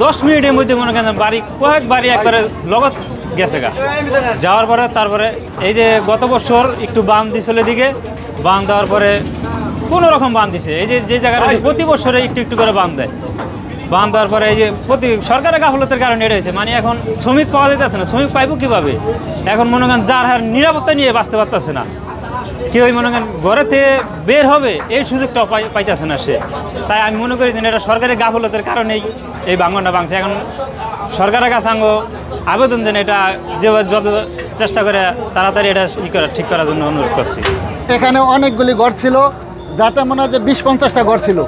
10 মিনিটের মধ্যে মনে করেন বাড়ি কয়েক বাড়ি একবারে লগত গেছে গা। যাওয়ার পরে তারপরে এই যে গত বছর একটু বান দিছিল এদিকে, বান দেওয়ার পরে কোনো রকম বান দিছে, এই যে জায়গাটা প্রতি বছরে একটু একটু করে বান দেয়, বান দেওয়ার পরে এই যে প্রতি সরকারের গাফলতের কারণে এটা হয়েছে। মানে এখন শ্রমিক পাওয়া যেতেছে না, শ্রমিক পাইব কিভাবে? এখন মনে করেন যার হার নিরাপত্তা নিয়ে বাঁচতে পারতেছে না, কেউ মনে করেন ঘরেতে বের হবে এই সুযোগটাও পাইতেছে না সে। তাই আমি মনে করি যে এটা সরকারের গাফলতের কারণেই এই ভাঙনটা ভাঙছে। এখন সরকারের কাছে আবেদন যেন এটা যে যত চেষ্টা করে তাড়াতাড়ি এটা ঠিক করার জন্য অনুরোধ করছি। এখানে অনেকগুলি ঘর ছিল, যাতে মনে হয় যে 20-50টা ঘর ছিল,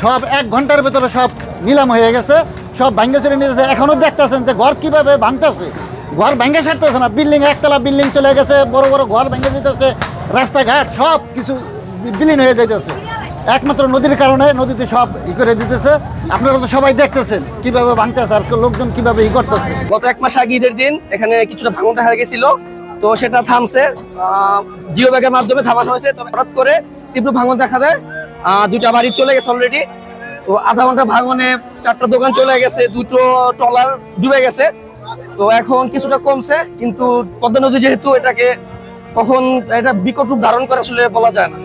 সব 1 ঘন্টার ভেতরে সব নিলাম হয়ে গেছে, সব ভাঙ্গে চলে নিতেছে। এখনও দেখতেছেন যে ঘর কীভাবে ভাঙতেছে, ঘর ভেঙে সারতেছে না, বিল্ডিং একতলা বিল্ডিং চলে গেছে, বড় বড় ঘর ভেঙে যেতেছে, রাস্তাঘাট সব কিছু বিলীন হয়ে যেতেছে একমাত্র নদীর কারণে। নদীতে সব করে দিতেছে, আপনারা তো সবাই দেখতেছেন কীভাবে ভাঙতেছে আর লোকজন কীভাবে করতেছে। গত 1 মাস আগে ঈদের দিন এখানে কিছুটা ভাঙন দেখা গেছিল, তো সেটা থামছে, জিও ব্যাগের মাধ্যমে থামানো হয়েছে। তো হঠাৎ করে তীব্র ভাঙন দেখা দেয়, 2টা বাড়ি চলে গেছে অলরেডি। তো আধা ঘন্টা ভাঙনে 4টা দোকান চলে গেছে, 2টো ট্রলার ডুবে গেছে। তো এখন কিছুটা কমছে, কিন্তু পদ্মা নদী যেহেতু এটাকে কখন এটা বিকট রূপ ধারণ করে আসলে বলা যায় না।